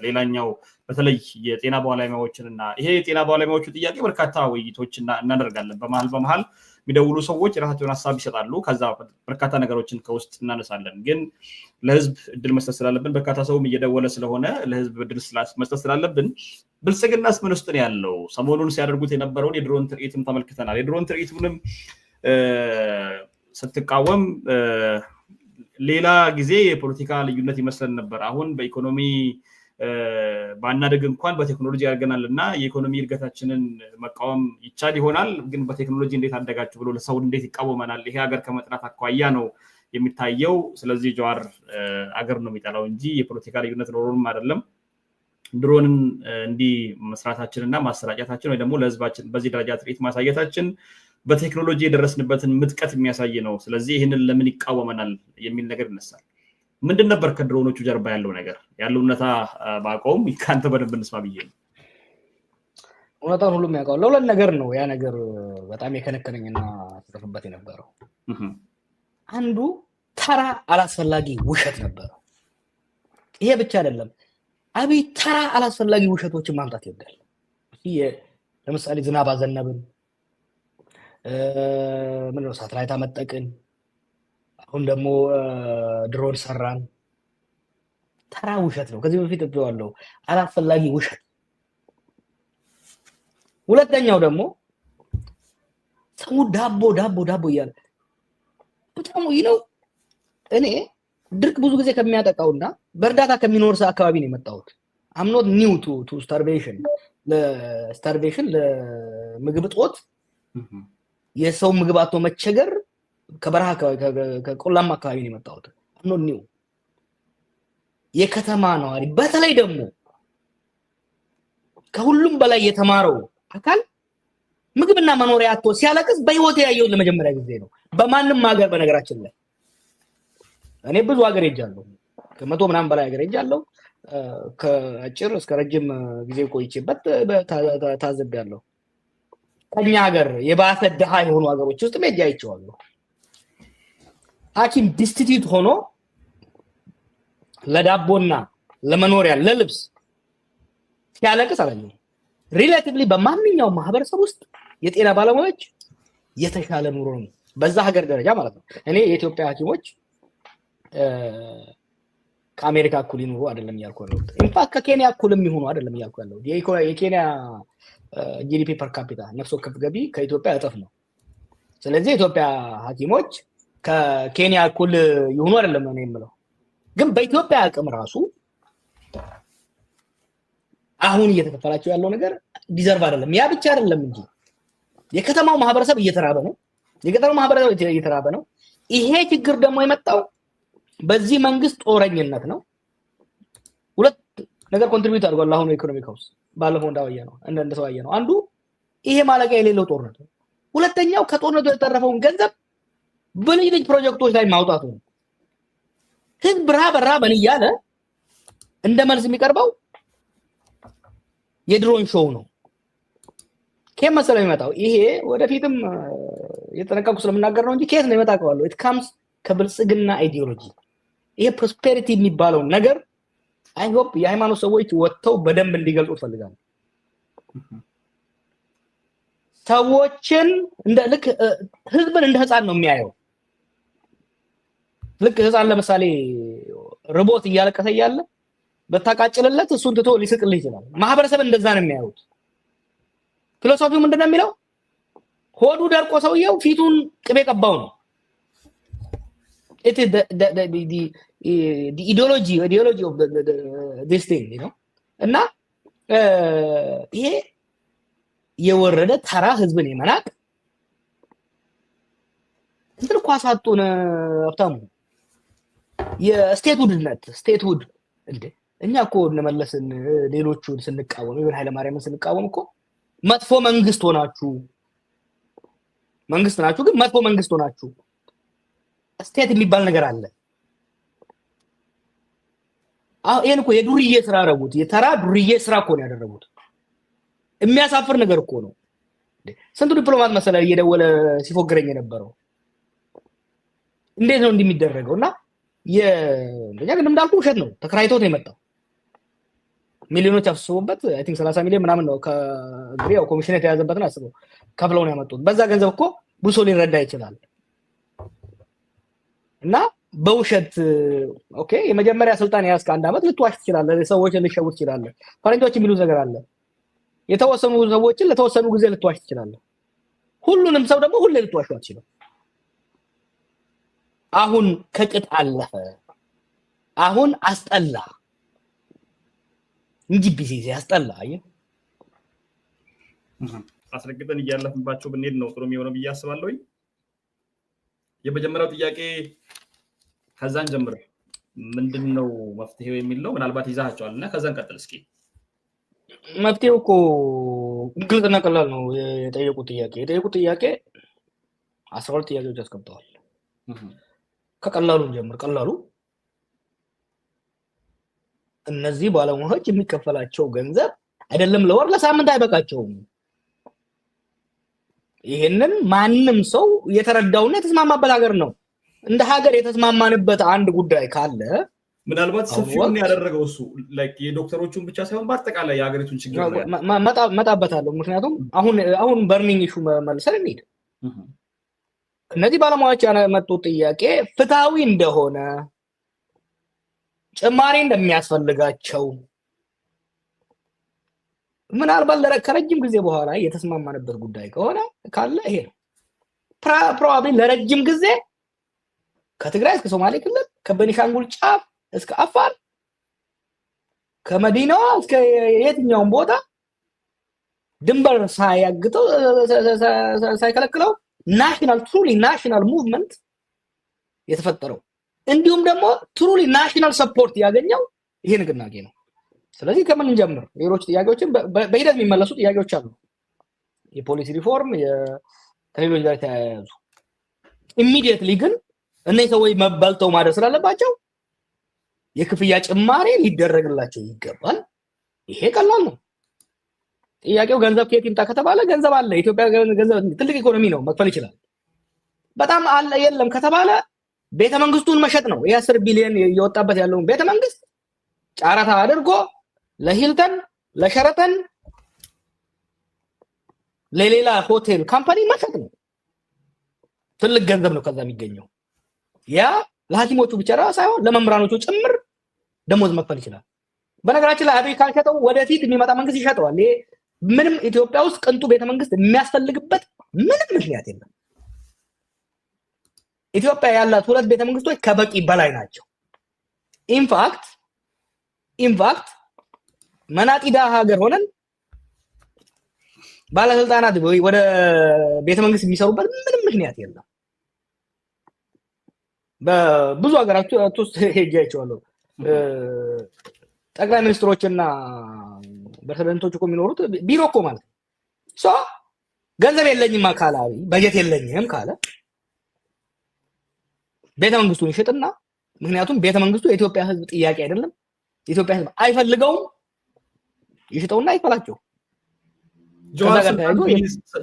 ሌላኛው በተለይ የጤና ባለሙያዎችንና ይሄ የጤና ባለሙያዎቹ ጥያቄ በርካታ ውይይቶችን እናደርጋለን። በመሃል የሚደውሉ ሰዎች የራሳቸውን ሀሳብ ይሰጣሉ። ከዛ በርካታ ነገሮችን ከውስጥ እናነሳለን። ግን ለህዝብ እድል መስጠት ስላለብን በርካታ ሰውም እየደወለ ስለሆነ ለህዝብ እድል መስጠት ስላለብን ብልጽግናስ ምን ውስጥ ነው ያለው? ሰሞኑን ሲያደርጉት የነበረውን የድሮን ትርኢትም ተመልክተናል። የድሮን ትርኢቱንም ስትቃወም ሌላ ጊዜ የፖለቲካ ልዩነት ይመስለን ነበር። አሁን በኢኮኖሚ ባናደግ እንኳን በቴክኖሎጂ ያደርገናል እና የኢኮኖሚ እድገታችንን መቃወም ይቻል ይሆናል። ግን በቴክኖሎጂ እንዴት አደጋችሁ ብሎ ለሰው እንዴት ይቃወመናል? ይሄ ሀገር ከመጥራት አኳያ ነው የሚታየው። ስለዚህ ጀዋር አገር ነው የሚጠላው እንጂ የፖለቲካ ልዩነት ኖሮንም አይደለም። ድሮንን እንዲህ መስራታችንና ማሰራጨታችን ወይ ደግሞ ለህዝባችን በዚህ ደረጃ ትርኢት ማሳየታችን በቴክኖሎጂ የደረስንበትን ምጥቀት የሚያሳይ ነው። ስለዚህ ይህንን ለምን ይቃወመናል የሚል ነገር ይነሳል። ምንድን ነበር ከድሮኖቹ ጀርባ ያለው ነገር? ያለው እውነታ ባውቀውም ከአንተ በደንብ እንስማ ብዬ ነው። እውነታውን ሁሉም ያውቀዋል። ለሁለት ነገር ነው ያ ነገር በጣም የከነከነኝና ተጽፎበት የነበረው። አንዱ ተራ አላስፈላጊ ውሸት ነበር። ይሄ ብቻ አይደለም፣ አብይ ተራ አላስፈላጊ ውሸቶችን ማምጣት ይወዳል። ለምሳሌ ዝናብ አዘነብን፣ ምንድነው ሳተላይት አመጠቅን፣ አሁን ደግሞ ድሮን ሰራን። ተራ ውሸት ነው። ከዚህ በፊት ብየዋለሁ፣ አላስፈላጊ ውሸት። ሁለተኛው ደግሞ ሰው ዳቦ እያለ በጣም ነው። እኔ ድርቅ ብዙ ጊዜ ከሚያጠቃውና በእርዳታ ከሚኖር አካባቢ ነው የመጣሁት። I'm not new to starvation። ለምግብ እጦት የሰው ምግብ አጥቶ መቸገር ከበረሃ አካባቢ ከቆላማ አካባቢ ነው የመጣሁት። I'm not new። የከተማ ነዋሪ በተለይ ደግሞ ከሁሉም በላይ የተማረው አካል ምግብና መኖሪያ አጥቶ ሲያለቅስ በህይወት ያየው ለመጀመሪያ ጊዜ ነው። በማንም ሀገር በነገራችን ላይ እኔ ብዙ ሀገር ሄጃለሁ፣ ከመቶ ምናምን በላይ ሀገር ሄጃለሁ። ከአጭር እስከ ረጅም ጊዜ ቆይቼበት ታዝቤያለሁ። ከኛ ሀገር የባሰ ድሃ የሆኑ ሀገሮች ውስጥ ሄጄ አይቼዋለሁ። ሐኪም ዲስቲቲዩት ሆኖ ለዳቦና ለመኖሪያ ለልብስ ሲያለቅስ አላየሁም። ሪሌቲቭሊ በማንኛውም ማህበረሰብ ውስጥ የጤና ባለሙያዎች የተሻለ ኑሮ ነው፣ በዛ ሀገር ደረጃ ማለት ነው። እኔ የኢትዮጵያ ሐኪሞች ከአሜሪካ እኩል ይኑሩ አይደለም እያልኩ ነው። ኢንፋክት ከኬንያ እኩልም ይሁኑ አይደለም እያልኩ ያለው። የኬንያ ጂዲፒ ፐር ካፒታ ነፍስ ወከፍ ገቢ ከኢትዮጵያ እጥፍ ነው። ስለዚህ የኢትዮጵያ ሐኪሞች ከኬንያ እኩል ይሁኑ አይደለም ነው የምለው። ግን በኢትዮጵያ አቅም ራሱ አሁን እየተከፈላቸው ያለው ነገር ዲዘርቭ አይደለም። ያ ብቻ አይደለም እንጂ የከተማው ማህበረሰብ እየተራበ ነው። የገጠሩ ማህበረሰብ እየተራበ ነው። ይሄ ችግር ደግሞ የመጣው በዚህ መንግስት ጦረኝነት ነው። ሁለት ነገር ኮንትሪቢዩት አድርጓል አሁን ኢኮኖሚ ቀውስ ባለፈው እንደተወያየ ነው። አንዱ ይሄ ማለቂያ የሌለው ጦርነት ነው። ሁለተኛው ከጦርነቱ የተረፈውን ገንዘብ በልዩ ልዩ ፕሮጀክቶች ላይ ማውጣቱ ነው። ህዝብ ራበን እያለ እንደ መልስ የሚቀርበው የድሮን ሾው ነው። ከየት መሰለህ የሚመጣው? ይሄ ወደፊትም የተጠነቀቁ ስለምናገር ነው እንጂ ከየት ነው የሚመጣው? ኢት ካምስ ከብልጽግና አይዲዮሎጂ። ይሄ ፕሮስፔሪቲ የሚባለው ነገር አይ ሆፕ የሃይማኖት ሰዎች ወጥተው በደንብ እንዲገልጹ ፈልጋለሁ። ሰዎችን ልክ ህዝብን እንደ ህፃን ነው የሚያየው። ልክ ህፃን ለምሳሌ ርቦት እያለቀሰ እያለ በታቃጭልለት እሱን ትቶ ሊስቅልህ ይችላል። ማህበረሰብ እንደዛ ነው የሚያዩት። ፊሎሶፊው ምንድነው የሚለው? ሆዱ ደርቆ ሰውየው ፊቱን ቅቤ ቀባው ነው። it is the ideology of this thing, you know. እና ይሄ የወረደ ተራ ህዝብን የመናቅ እንትን ኳሳጡን ሀብታሙ የስቴትሁድነት ስቴትሁድ እንዴ እኛ እኮ እንመለስን ሌሎቹን ስንቃወም ይሁን ኃይለ ማርያምን ስንቃወም እኮ መጥፎ መንግስት ሆናችሁ መንግስት ናችሁ፣ ግን መጥፎ መንግስት ሆናችሁ ስቴት የሚባል ነገር አለ። ይሄን እኮ የዱርዬ ስራ አደረጉት። የተራ ዱርዬ ስራ እኮ ነው ያደረጉት። የሚያሳፍር ነገር እኮ ነው። ስንቱ ዲፕሎማት መሰለ እየደወለ ሲፎግረኝ የነበረው። እንዴት ነው እንደሚደረገው? እና እንደኛ ግን እንዳልኩ ውሸት ነው። ተከራይቶት ነው የመጣው። ሚሊዮኖች አፍስሰውበት አይ ቲንክ 30 ሚሊዮን ምናምን ነው ከግሪያው ኮሚሽን የተያዘበትን አስበው ከፍለው ነው ያመጡት። በዛ ገንዘብ እኮ ብዙ ሊረዳ ይችላል። እና በውሸት ኦኬ የመጀመሪያ ስልጣን ያስከ አንድ አመት ልትዋሽ ትችላለህ፣ ሰዎችን ልትሸውት ትችላለህ። ፈረንጆች የሚሉት ነገር አለ። የተወሰኑ ሰዎችን ለተወሰኑ ጊዜ ልትዋሽ ትችላለህ። ሁሉንም ሰው ደግሞ ሁሌ ልትዋሽ አትችልም። አሁን ከቅጥ አለፈ። አሁን አስጠላ እንጂ ቢዚ ያስጠላ። አስረግጠን እያለፍንባቸው ብንሄድ ነው ጥሩ የሚሆነው ብዬ አስባለሁ። የመጀመሪያው ጥያቄ ከዛን ጀምር ምንድነው መፍትሄው የሚል ነው። ምናልባት ይዛቸዋልና ከዛን ቀጥል እስኪ። መፍትሄው እኮ ግልጽና ቀላል ነው። የጠየቁት ጥያቄ 12 ጥያቄዎች አስቀምጠዋል። ከቀላሉ ጀምር። ቀላሉ እነዚህ ባለሙያዎች የሚከፈላቸው ገንዘብ አይደለም ለወር ለሳምንት አይበቃቸውም። ይሄንን ማንም ሰው የተረዳውና የተስማማበት ሀገር ነው። እንደ ሀገር የተስማማንበት አንድ ጉዳይ ካለ ምናልባት ሰፊውን ያደረገው እሱ ላይክ የዶክተሮቹን ብቻ ሳይሆን በአጠቃላይ የሀገሪቱን ችግር መጣበታለሁ። ምክንያቱም አሁን በርኒንግ ኢሹ መልሰን እንሂድ። እነዚህ ባለሙያዎች ያመጡት ጥያቄ ፍትሃዊ እንደሆነ ጭማሪ እንደሚያስፈልጋቸው ምናልባት ከረጅም ጊዜ በኋላ የተስማማንበት ጉዳይ ከሆነ ካለ ይሄ ነው። ፕሮባብሊ ለረጅም ጊዜ ከትግራይ እስከ ሶማሌ ክልል ከቤኒሻንጉል ጫፍ እስከ አፋር ከመዲናዋ እስከ የትኛውም ቦታ ድንበር ሳያግተው ሳይከለክለው ትሩሊ ናሽናል ሙቭመንት የተፈጠረው እንዲሁም ደግሞ ትሩሊ ናሽናል ሰፖርት ያገኘው ይሄ ንቅናቄ ነው። ስለዚህ ከምን እንጀምር? ሌሎች ጥያቄዎችን በሂደት የሚመለሱ ጥያቄዎች አሉ። የፖሊሲ ሪፎርም ከሌሎች ጋር ተያያዙ። ኢሚዲየትሊ ግን እነዚህ ሰዎች መበልተው ማድረግ ስላለባቸው የክፍያ ጭማሪ ሊደረግላቸው ይገባል። ይሄ ቀላል ነው። ጥያቄው ገንዘብ ከየት ይምጣ ከተባለ ገንዘብ አለ። ኢትዮጵያ ገንዘብ ትልቅ ኢኮኖሚ ነው፣ መክፈል ይችላል። በጣም አለ የለም ከተባለ ቤተመንግስቱን መሸጥ ነው። የ10 ቢሊዮን እየወጣበት ያለውን ቤተመንግስት ጫራታ አድርጎ ለሂልተን ለሸረተን ለሌላ ሆቴል ካምፓኒ መሸጥ ነው። ትልቅ ገንዘብ ነው ከዛ የሚገኘው። ያ ለሐኪሞቹ ብቻ ሳይሆን ለመምህራኖቹ ጭምር ደሞዝ መክፈል ይችላል። በነገራችን ላይ አብይ ካልሸጠው ወደፊት የሚመጣ መንግስት ይሸጠዋል። ይሄ ምንም ኢትዮጵያ ውስጥ ቅንጡ ቤተመንግስት የሚያስፈልግበት ምንም ምክንያት የለም። ኢትዮጵያ ያላት 2 ቤተመንግስቶች ከበቂ በላይ ናቸው። ኢንፋክት መናጢዳ ሀገር ሆነን ባለስልጣናት ወደ ቤተመንግስት የሚሰሩበት ምንም ምክንያት የለም። በብዙ ሀገራት ውስጥ ሄጃቸዋለሁ። ጠቅላይ ሚኒስትሮችና ፕሬዝዳንቶች እኮ የሚኖሩት ቢሮ እኮ ማለት ነው። ገንዘብ የለኝም ካለ በጀት የለኝም ካለ ቤተመንግስቱን ይሽጥና፣ ምክንያቱም ቤተመንግስቱ የኢትዮጵያ ህዝብ ጥያቄ አይደለም፣ የኢትዮጵያ ህዝብ አይፈልገውም፣ ይሽጠውና ይፈላቸው።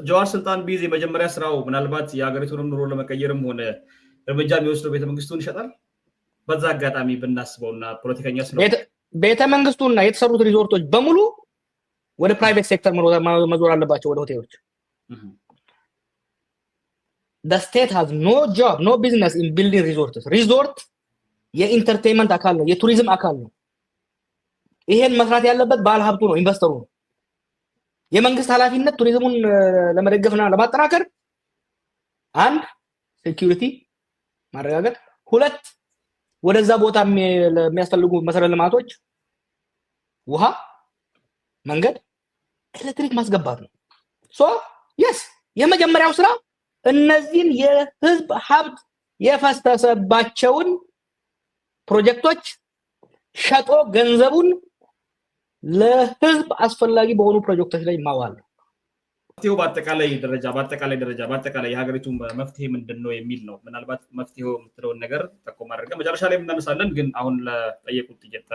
ጀዋር ስልጣን ቢይዝ የመጀመሪያ ስራው ምናልባት የሀገሪቱን ኑሮ ለመቀየርም ሆነ እርምጃ የሚወስደው ቤተመንግስቱን ይሸጣል። በዛ አጋጣሚ ብናስበውና ፖለቲከኛ ቤተመንግስቱና የተሰሩት ሪዞርቶች በሙሉ ወደ ፕራይቬት ሴክተር መዞር አለባቸው፣ ወደ ሆቴሎች። the state has no job, no business in building resorts. ሪዞርት የኢንተርቴይንመንት አካል ነው፣ የቱሪዝም አካል ነው። ይሄን መስራት ያለበት ባለሀብቱ ነው፣ ኢንቨስተሩ ነው። የመንግስት ኃላፊነት ቱሪዝሙን ለመደገፍና ለማጠናከር 1 ሴኩሪቲ ማረጋገጥ፣ 2 ወደዛ ቦታ የሚያስፈልጉ መሰረተ ልማቶች ውሃ፣ መንገድ፣ ኤሌክትሪክ ማስገባት ነው። yes የመጀመሪያው ስራ እነዚህን የህዝብ ሀብት የፈሰሰባቸውን ፕሮጀክቶች ሸጦ ገንዘቡን ለህዝብ አስፈላጊ በሆኑ ፕሮጀክቶች ላይ ማዋል ነው። መፍትሄው በአጠቃላይ ደረጃ የሀገሪቱ መፍትሄ ምንድነው የሚል ነው። ምናልባት መፍትሄው የምትለውን ነገር ጠቆም አድርገን መጨረሻ ላይ እናነሳለን። ግን አሁን ለጠየቁት ጥያቄ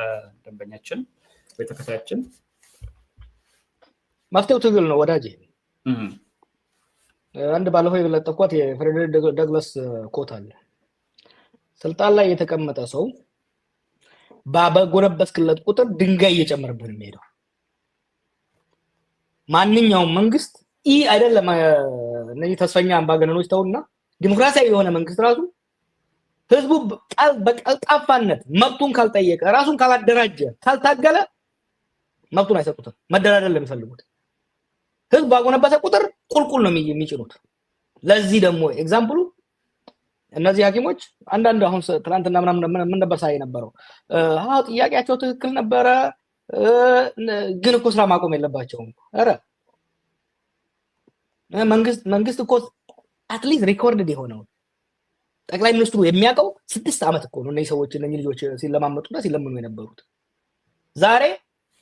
ደንበኛችን ወይ ተከታያችን መፍትሄው ትግል ነው ወዳጄ። አንድ ባለፈው የለጠኳት የፍሬድሪክ ዶግላስ ኮት አለ። ስልጣን ላይ የተቀመጠ ሰው ባበጎነበስክለት ቁጥር ድንጋይ እየጨመረብህ ነው የሚሄደው። ማንኛውም መንግስት አይደለም እነዚህ ተስፈኛ አምባገነኖች ተውና ዲሞክራሲያዊ የሆነ መንግስት ራሱ ህዝቡ በቀልጣፋነት መብቱን ካልጠየቀ፣ ራሱን ካላደራጀ፣ ካልታገለ መብቱን አይሰጡትም። መደራደር ለሚፈልጉት ህዝብ ባጎነበሰ ቁጥር ቁልቁል ነው የሚጭኑት። ለዚህ ደግሞ ኤግዛምፕሉ እነዚህ ሐኪሞች አንዳንድ አሁን ትናንትና ምን ነበር ሳይ ነበረው ጥያቄያቸው ትክክል ነበረ፣ ግን እኮ ስራ ማቆም የለባቸውም። ኧረ መንግስት እኮ አትሊስት ሪኮርድድ የሆነው ጠቅላይ ሚኒስትሩ የሚያውቀው 6 ዓመት እኮ ነው እነዚህ ሰዎች እነዚህ ልጆች ሲለማመጡና ሲለምኑ የነበሩት። ዛሬ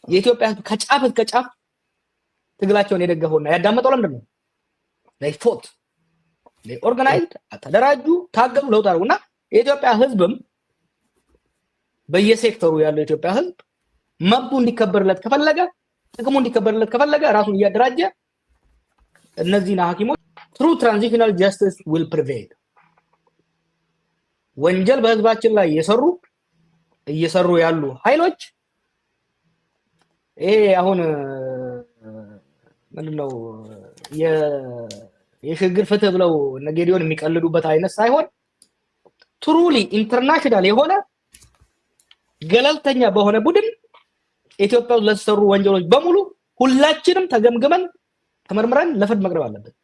የኢትዮጵያ ህዝብ ከጫፍ እስከ ጫፍ ትግላቸውን የደገፈውና ያዳመጠው ለምንድን ነው? they fought, they organized፣ ተደራጁ፣ ታገሉ፣ ለውጥ አደረጉና የኢትዮጵያ ህዝብም በየሴክተሩ ያለው የኢትዮጵያ ህዝብ መብቱ እንዲከበርለት ከፈለገ፣ ጥቅሙ እንዲከበርለት ከፈለገ ራሱን እያደራጀ እነዚህና ሐኪሞች through transitional justice will prevail። ወንጀል በህዝባችን ላይ እየሰሩ ያሉ ኃይሎች ይሄ አሁን ምንድነው የሽግግር ፍትህ ብለው ነገዲዮን የሚቀልዱበት አይነት ሳይሆን ትሩሊ ኢንተርናሽናል የሆነ ገለልተኛ በሆነ ቡድን ኢትዮጵያ ውስጥ ለተሰሩ ወንጀሎች በሙሉ ሁላችንም ተገምግመን ተመርምረን ለፍርድ መቅረብ አለበት።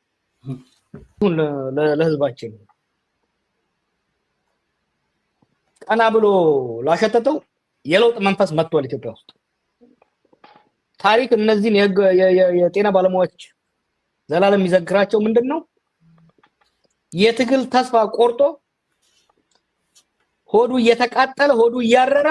ለህዝባችን ቀና ብሎ ላሸተተው የለውጥ መንፈስ መጥቷል ኢትዮጵያ ውስጥ። ታሪክ እነዚህን የጤና ባለሙያዎች ዘላለም የሚዘክራቸው ምንድነው? የትግል ተስፋ ቆርጦ ሆዱ እየተቃጠለ ሆዱ እያረረ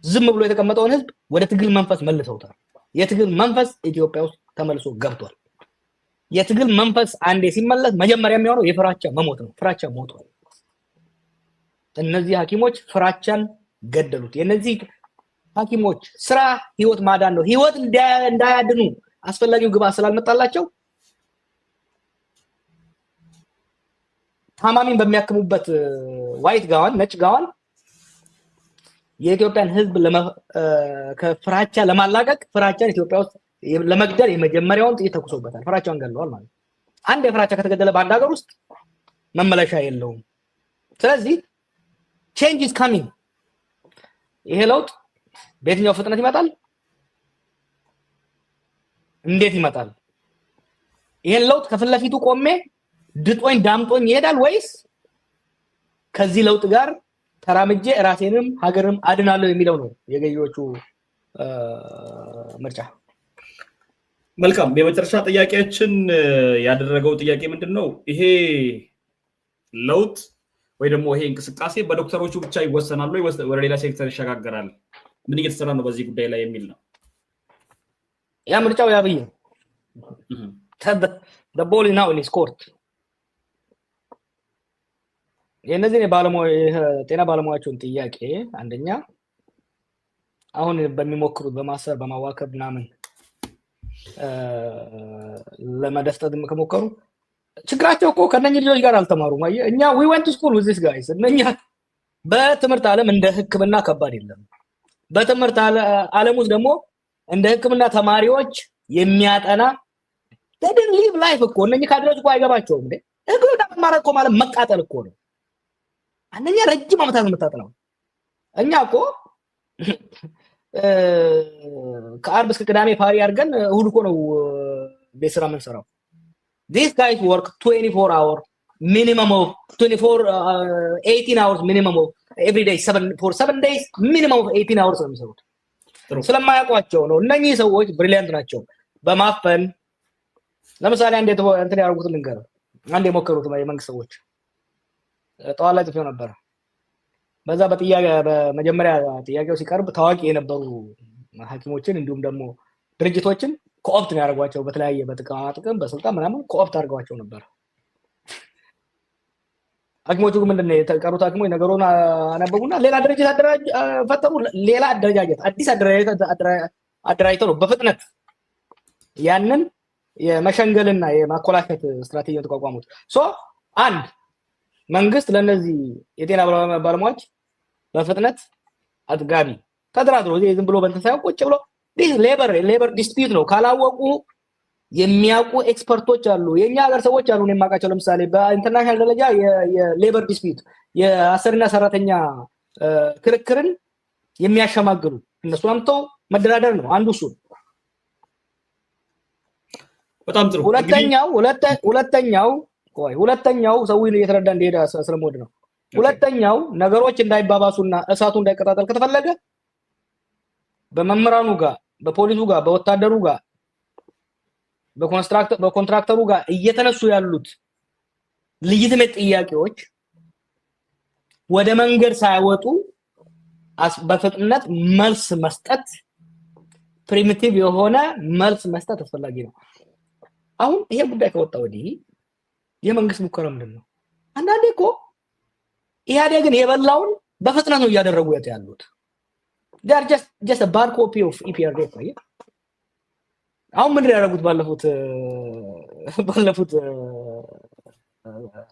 ዝም ብሎ የተቀመጠውን ህዝብ ወደ ትግል መንፈስ መልሰውታል። የትግል መንፈስ ኢትዮጵያ ውስጥ ተመልሶ ገብቷል። የትግል መንፈስ አንዴ ሲመለስ መጀመሪያ የሚሆነው የፍራቻ መሞት ነው። ፍራቻ ሞቷል። እነዚህ ሐኪሞች ፍራቻን ገደሉት። የነዚህ ሐኪሞች ስራ ህይወት ማዳን ነው። ህይወት እንዳያድኑ አስፈላጊው ግብዓት ስላልመጣላቸው ታማሚን በሚያክሙበት ዋይት ጋዋን ነጭ ጋዋን የኢትዮጵያን ህዝብ ከፍራቻ ለማላቀቅ ፍራቻን ኢትዮጵያ ውስጥ ለመግደል የመጀመሪያውን ጥይት ተኩሶበታል። ፍራቻውን ገለዋል ማለት አንድ የፍራቻ ከተገደለ በአንድ ሀገር ውስጥ መመለሻ የለውም። ስለዚህ change is coming ይሄ ለውጥ በየትኛው ፍጥነት ይመጣል እንዴት ይመጣል ይሄን ለውጥ ከፍለፊቱ ቆሜ ድጦኝ ዳምጦኝ ይሄዳል ወይስ ከዚህ ለውጥ ጋር ተራምጄ ራሴንም ሀገርም አድናለሁ የሚለው ነው የገዢዎቹ ምርጫ መልካም የመጨረሻ ጥያቄያችን ያደረገው ጥያቄ ምንድነው ይሄ ለውጥ ወይ ደግሞ ይሄ እንቅስቃሴ በዶክተሮቹ ብቻ ይወሰናል ወይ ወደ ሌላ ሴክተር ይሸጋገራል ምን እየተሰራ ነው በዚህ ጉዳይ ላይ የሚል ነው ያ ምርጫው ያብይ the ball is now in his court የነዚህ ጤና ባለሙያዎችን ጥያቄ አንደኛ አሁን በሚሞክሩት በማሰር በማዋከብ ምናምን ለማደፍጠት ከሞከሩ ችግራቸው እኮ ከነኚህ ልጆች ጋር አልተማሩም እኛ we went to school with these guys እነኛ በትምህርት ዓለም እንደ ህክምና ከባድ የለም በትምህርት ዓለም ውስጥ ደግሞ እንደ ህክምና ተማሪዎች የሚያጠና they didn't live life እኮ እነኚህ ካድሬዎች እኮ አይገባቸውም እንዴ ህክምና መማር እኮ ማለት መቃጠል እኮ ነው አንደኛ ረጅም አመታት የምታጠናው እኛ እኮ ከአርብ እስከ ቅዳሜ ፓሪ አድርገን እሁድ እኮ ነው ቤት ስራ የምንሰራው these guys work 24 hours minimum of 18 hours minimum of every day for 7 days minimum of 18 hours ነው የሚሰሩት ስለማያውቋቸው ነው እነኚህ ሰዎች ብሪሊያንት ናቸው በማፈን ለምሳሌ አንዴ እንትን ያደርጉት ልንገር አንዴ ሞከሩት የመንግስት ሰዎች ጠዋት ላይ ጽፌው ነበር በዛ በመጀመሪያ ጥያቄው ሲቀርብ ታዋቂ የነበሩ ሐኪሞችን እንዲሁም ደግሞ ድርጅቶችን ኮኦፕት ነው ያደርጓቸው በተለያየ በጥቅም በስልጣን ምናምን ኮኦፕት አድርገዋቸው ነበር ሐኪሞቹ ምንድነው የተቀሩት ሐኪሞች ነገሩን አነበቡና ሌላ ድርጅት ፈጠሩ ሌላ አደረጃጀት አዲስ አደረጃጀት ነው በፍጥነት ያንን የመሸንገልና የማኮላሸት ስትራቴጂ ተቋቋሙት አንድ መንግስት ለነዚህ የጤና ባለሙያዎች በፍጥነት አጥጋቢ ተደራድሮ ዝም ብሎ በእንተሳው ቁጭ ብሎ this labor dispute ነው ካላወቁ የሚያውቁ ኤክስፐርቶች አሉ የኛ ሀገር ሰዎች አሉ ነው የማውቃቸው ለምሳሌ በኢንተርናሽናል ደረጃ የሌበር ዲስፒዩት የአሰሪና ሰራተኛ ክርክርን የሚያሸማግሉ እነሱ አምጥተው መደራደር ነው አንዱ እሱ በጣም ጥሩ ሁለተኛው ሰው እየተረዳ እንደሄደ ስለሞድ ነው ሁለተኛው ነገሮች እንዳይባባሱና እሳቱ እንዳይቀጣጠል ከተፈለገ በመምራኑ ጋር በፖሊሱ ጋር በወታደሩ ጋር በኮንትራክተሩ ጋር እየተነሱ ያሉት ልጅትነት ጥያቄዎች ወደ መንገድ ሳይወጡ በፍጥነት መልስ መስጠት ፕሪሚቲቭ የሆነ መልስ መስጠት አስፈላጊ ነው አሁን ይሄ ጉዳይ ከወጣ ወዲህ የመንግስት ሙከራ ምንድነው አንዳንዴ እኮ ኢህአዴግን የበላውን በፍጥነት ነው ያደረጉ ያሉት they are just a bad copy of EPRDF right አሁን ምን ያደረጉት ባለፉት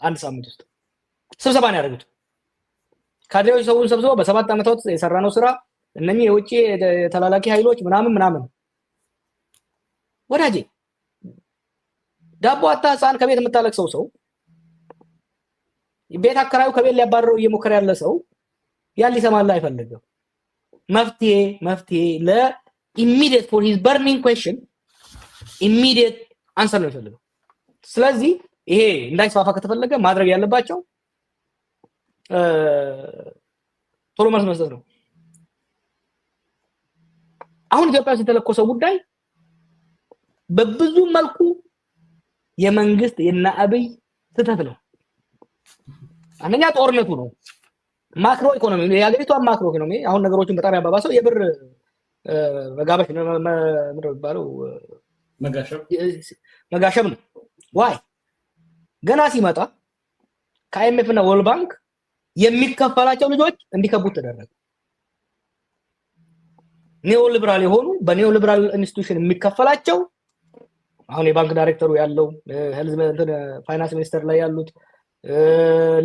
አንድ ሳምንት ውስጥ ስብሰባ ነው ያደረጉት ካድሬዎች ሰውን ሰብስበው በ7 አመታት የሰራነው ስራ እነኚህ የውጪ ተላላኪ ኃይሎች ምናምን ወዳጄ ዳቦ አጣሳን ከቤት የምታለቅሰው ሰው ቤት አከራዩ ከቤት ሊያባረው እየሞከረ ያለ ሰው ያን ሊሰማላ አይፈልግም መፍትሄ immediate for his burning question immediate answer ነው የሚፈልገው ስለዚህ ይሄ እንዳይስፋፋ ከተፈለገ ማድረግ ያለባቸው ቶሎ መልስ መስጠት ነው አሁን ኢትዮጵያ የተለኮሰው ጉዳይ በብዙ መልኩ የመንግስት የናአብይ ተተፍ ነው አንደኛ ጦርነቱ ነው ማክሮ ኢኮኖሚ የሀገሪቷ ማክሮ ኢኮኖሚ አሁን ነገሮችን በጣም ያባባሰው የብር መጋበሽ ምንድነው የሚባለው መጋሸብ ነው ዋይ ገና ሲመጣ ከአይኤምኤፍ እና ወርልድ ባንክ የሚከፈላቸው ልጆች እንዲከቡት ተደረገ ኒዮ ሊበራል የሆኑ በኒዮ ሊበራል ኢንስቲትዩሽን የሚከፈላቸው አሁን የባንክ ዳይሬክተሩ ያለው ሄልዝ ፋይናንስ ሚኒስተር ላይ ያሉት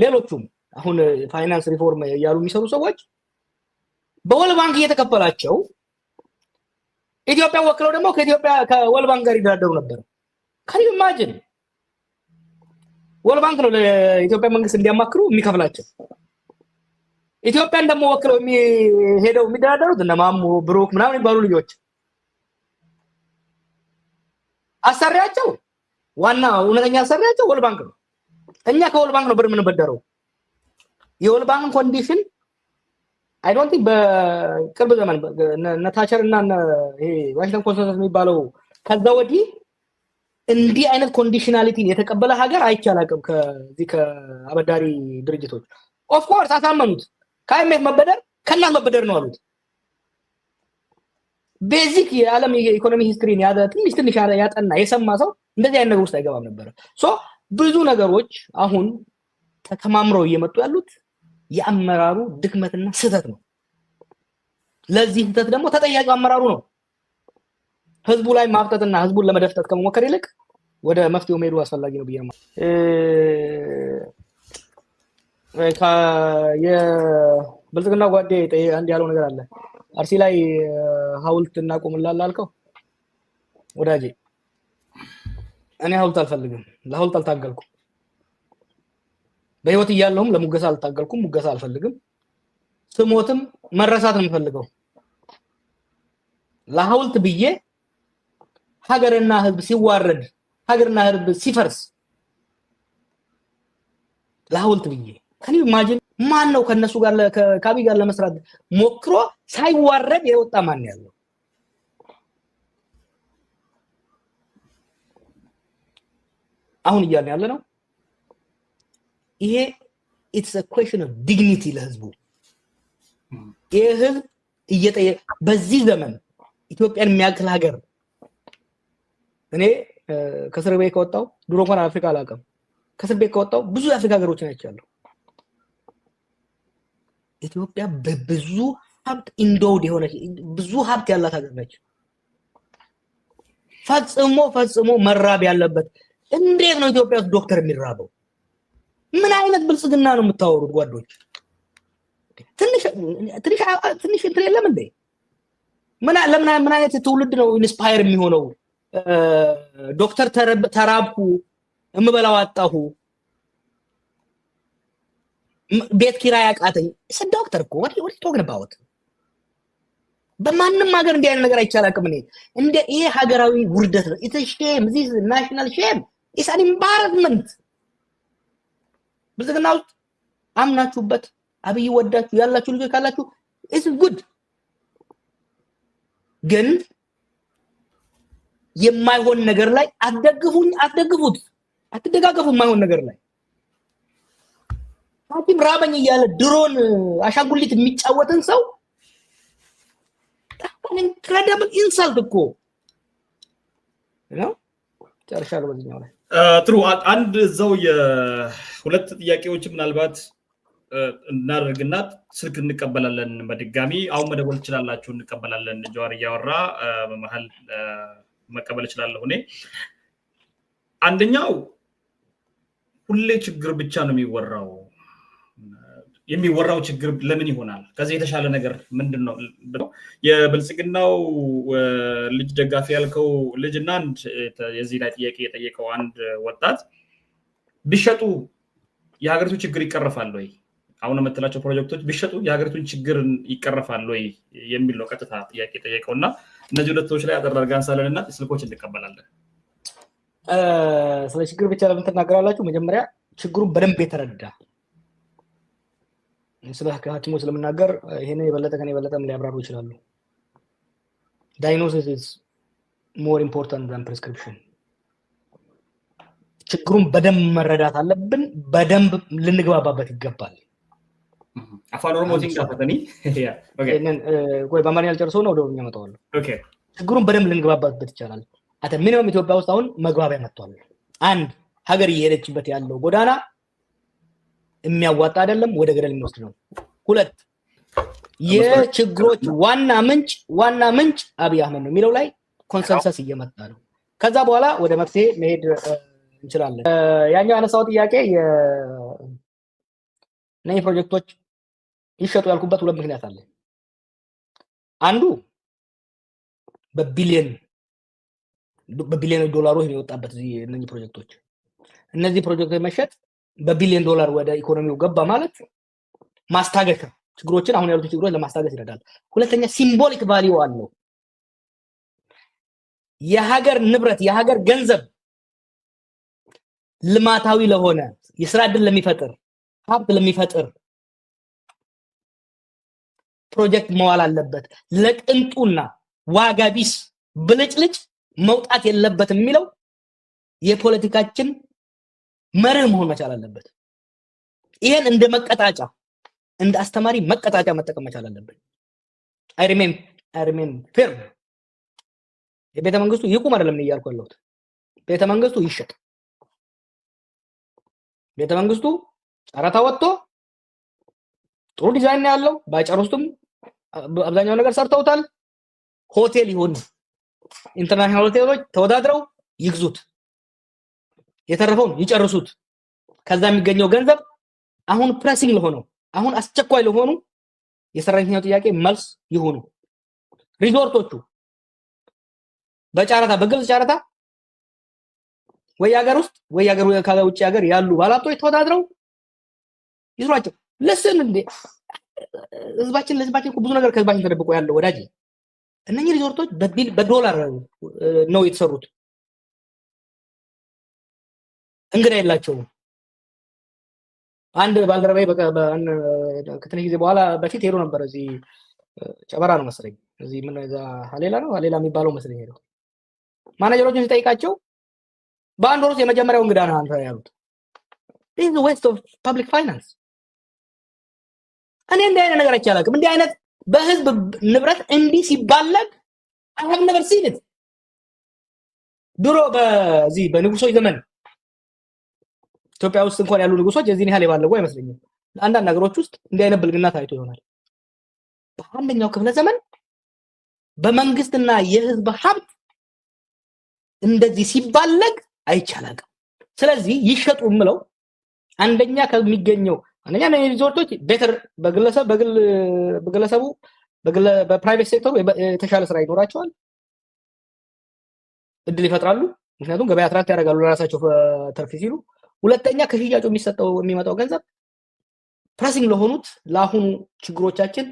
ሌሎቹም አሁን ፋይናንስ ሪፎርም ያሉ የሚሰሩ ሰዎች በወርልድ ባንክ እየተከፈላቸው ኢትዮጵያ ወክለው ደግሞ ከወርልድ ባንክ ጋር ይደራደሩ ነበር can you imagine ወርልድ ባንክ ነው ለኢትዮጵያ መንግስት እንዲያማክሩ የሚከፍላቸው ኢትዮጵያን ደግሞ ወክለው ሄደው የሚደራደሩት እነ ማሙ ብሩክ ምናምን ይባሉ ልጆች አሰሪያቸው ዋና እውነተኛ አሰሪያቸው ወርልድ ባንክ ነው። እኛ ከወርልድ ባንክ ነው ብር የምንበደረው። የወርልድ ባንክ ኮንዲሽን አይ ዶንት ቲንክ በቅርብ ዘመን ነታቸር እና ይሄ ዋሽንግተን ኮንሰንሰስ የሚባለው ከዛ ወዲህ እንዲህ አይነት ኮንዲሽናሊቲን የተቀበለ ሀገር አይቻላቅም። ከዚህ ከአበዳሪ ድርጅቶች ኦፍ ኮርስ አሳመኑት። ከአይኤምኤፍ መበደር ከእናት መበደር ነው አሉት። ቤዚክ የዓለም የኢኮኖሚ ሂስትሪን ያዘ ትንሽ ያጠና የሰማ ሰው እንደዚህ አይነት ነገር ውስጥ አይገባም ነበር። ሶ ብዙ ነገሮች አሁን ተከማምረው እየመጡ ያሉት የአመራሩ ድክመትና ስህተት ነው። ለዚህ ስህተት ደግሞ ተጠያቂው አመራሩ ነው። ህዝቡ ላይ ማፍጠጥና ህዝቡን ለመደፍጠት ከመሞከር ይልቅ ወደ መፍትሄው መሄዱ አስፈላጊ ነው ብዬ ነው። የብልጽግና ጓዴ አንድ ያለው ነገር አለ። አርሲ ላይ ሐውልት እናቆምላለን አልከው ወዳጄ፣ እኔ ሐውልት አልፈልግም። ለሐውልት አልታገልኩም። በህይወት እያለሁም ለሙገሳ አልታገልኩም። ሙገሳ አልፈልግም። ስሞትም መረሳት ነው የምፈልገው። ለሐውልት ብዬ ሀገርና ህዝብ ሲዋረድ፣ ሀገርና ህዝብ ሲፈርስ ለሐውልት ብዬ ከኔ ማጅን ማን ነው ከነሱ ጋር ከካቢ ጋር ለመስራት ሞክሮ ሳይዋረድ የወጣ ማን ያለው? አሁን እያልን ያለ ነው ይሄ it's a question of dignity ለህዝቡ። ይሄ ህዝብ እየጠየቀ በዚህ ዘመን ኢትዮጵያን የሚያክል ሀገር እኔ ከእስር ቤት ከወጣው ድሮ እንኳን አፍሪካ አላውቅም። ከእስር ቤት ከወጣው ብዙ የአፍሪካ ሀገሮችን አይቻለሁ። ኢትዮጵያ በብዙ ሀብት ኢንዶድ የሆነች ብዙ ሀብት ያላት ሀገር ነች። ፈጽሞ መራብ ያለበት። እንዴት ነው ኢትዮጵያ ውስጥ ዶክተር የሚራበው? ምን አይነት ብልጽግና ነው የምታወሩት ጓዶች? ትንሽ እንትን የለም እንዴ? ምን አይነት ትውልድ ነው ኢንስፓየር የሚሆነው? ዶክተር ተራብኩ እምበላው አጣሁ ቤት ኪራይ አቃተኝ ዶክተር እኮ what you talking about? በማንም ሀገር እንዲህ አይነት ነገር አይቻላልም። እኔ እንደ ይሄ ሀገራዊ ውርደት ነው። it's a shame. this is national shame. it's an embarrassment. ብልጽግና ውስጥ አምናችሁበት አብይ ወዳችሁ ያላችሁ ልጆች ካላችሁ it's good። ግን የማይሆን ነገር ላይ አትደግፉት፣ አትደጋገፉ። የማይሆን ነገር ላይ ሐኪም ራበኝ እያለ ድሮን አሻንጉሊት የሚጫወትን ሰው incredible insult እኮ ነው። ጨርሻለሁ በዚህኛው ላይ። ጥሩ አንድ እዛው የሁለት ጥያቄዎች ምናልባት እናደርግና ስልክ እንቀበላለን። በድጋሚ አሁን መደወል ትችላላችሁ፣ እንቀበላለን። ጀዋር እያወራ በመሃል መቀበል እችላለሁ እኔ። አንደኛው ሁሌ ችግር ብቻ ነው የሚወራው ችግር ለምን ይሆናል? ከዚህ የተሻለ ነገር ምንድነው? የብልጽግናው ልጅ ደጋፊ ያልከው ልጅና አንድ የዚህ ላይ ጥያቄ የጠየቀው አንድ ወጣት ቢሸጡ የሀገሪቱ ችግር ይቀርፋል ወይ? አሁን የምትላቸው ፕሮጀክቶች ቢሸጡ የሀገሪቱን ችግር ይቀርፋል ወይ የሚል ነው ቀጥታ ጥያቄ የጠየቀውና እነዚህ ሁለቶች ላይ አደረጋን ሳለንና ስልኮች እንቀበላለን። ስለ ችግር ብቻ ለምን ትናገራላችሁ? መጀመሪያ ችግሩን በደንብ የተረዳ ስለ ሐኪሞች ስለምናገር ይሄንን የበለጠ ሊያብራሩ ይችላሉ። diagnosis is more important than prescription። ችግሩን በደንብ መረዳት አለብን። በደንብ ልንግባባበት ይገባል። አፋን ኦሮሞ ሲንጋፈተኒ ቆይ በአማርኛ አልጨርሰው ነው ወደኛ መጣዋለሁ። ችግሩን በደንብ ልንግባባበት ይቻላል። አተ ሚኒመም ኢትዮጵያ ውስጥ አሁን መግባቢያ መጥቷል። አንድ ሀገር እየሄደችበት ያለው ጎዳና የሚያዋጣ አይደለም፣ ወደ ገደል የሚወስድ ነው። ሁለት የችግሮች ዋና ምንጭ አብይ አህመድ ነው የሚለው ላይ ኮንሰንሰስ እየመጣ ነው። ከዛ በኋላ ወደ መፍትሄ መሄድ እንችላለን። ያኛው አነሳው ጥያቄ የነኝ ፕሮጀክቶች ይሸጡ ያልኩበት ሁለት ምክንያት አለ። አንዱ በቢሊዮን ዶላሮች ነው የወጣበት እነዚህ ፕሮጀክቶች። እነዚህ ፕሮጀክቶች መሸጥ በቢሊዮን ዶላር ወደ ኢኮኖሚው ገባ ማለት ማስታገሻ ችግሮችን አሁን ያሉት ችግሮች ለማስታገስ ይረዳል። ሁለተኛ ሲምቦሊክ ቫልዩ አለው። የሀገር ንብረት የሀገር ገንዘብ ልማታዊ ለሆነ የስራ ዕድል ለሚፈጥር ሀብት ለሚፈጥር ፕሮጀክት መዋል አለበት። ለቅንጡና ዋጋ ቢስ ብልጭልጭ መውጣት የለበትም የሚለው የፖለቲካችን መርህ መሆን መቻል አለበት። ይሄን እንደ መቀጣጫ እንደ አስተማሪ መቀጣጫ መጠቀም መቻል አለበት። አይ ሪሜን ፊርም የቤተ መንግስቱ ይቁም አይደለም እያልኩ ያለሁት፣ ቤተ መንግስቱ ይሸጥ። ቤተ መንግስቱ ጨረታ ወጥቶ ጥሩ ዲዛይን ያለው ባይጨርሱትም አብዛኛው ነገር ሰርተውታል። ሆቴል ይሁን ኢንተርናሽናል ሆቴሎች ተወዳድረው ይግዙት፣ የተረፈውን ይጨርሱት። ከዛ የሚገኘው ገንዘብ አሁን ፕሬሲንግ ለሆነው አሁን አስቸኳይ ለሆኑ የሰራተኛው ጥያቄ መልስ ይሁኑ። ሪዞርቶቹ በጨረታ በግልጽ ጨረታ ወይ ሀገር ውስጥ ወይ ሀገር ከውጭ ሀገር ያሉ ባለሀብቶች ተወዳድረው ይስሯቸው። ለስን እንደ ህዝባችን ብዙ ነገር ከህዝባችን ተደብቆ ያለው ወዳጅ እነኚህ ሪዞርቶች በዶላር ነው የተሰሩት። እንግዳ የላቸውም። አንድ ባልደረባይ ከትንሽ ጊዜ በኋላ በፊት ሄዶ ነበር። እዚህ ጨበራ ነው መሰለኝ፣ እዚህ ምን እዛ ሀሌላ የሚባለው መሰለኝ ሄዶ ማናጀሮችን ሲጠይቃቸው በአንድ ወር ውስጥ የመጀመሪያው እንግዳ ነው አንተ ያሉት። this is waste of public finance። እኔ እንዲህ አይነት ነገር አይቻላልም። እንዲህ አይነት በህዝብ ንብረት እንዲህ ሲባለግ I have never seen it። ድሮ በዚህ በንጉሶች ዘመን ኢትዮጵያ ውስጥ እንኳን ያሉ ንጉሶች እዚህን ያህል የባለጉ አይመስለኝም። አንዳንድ ነገሮች ውስጥ እንዲህ አይነት ብልግና ታይቶ ይሆናል። በአንደኛው ክፍለ ዘመን በመንግስትና የህዝብ ሀብት እንደዚህ ሲባለግ አይቻላልም። ስለዚህ ይሸጡ ምለው አንደኛ ከሚገኘው አንደኛ ነው ሪዞርቶች ቤተር በግለሰቡ በፕራይቬት ሴክተሩ የተሻለ ስራ ይኖራቸዋል፣ እድል ይፈጥራሉ። ምክንያቱም ገበያ አትራክት ያደርጋሉ ለራሳቸው ተርፍ ሲሉ። ሁለተኛ ከሽያጩ የሚመጣው ገንዘብ ፕሬሲንግ ለሆኑት ለአሁኑ ችግሮቻችን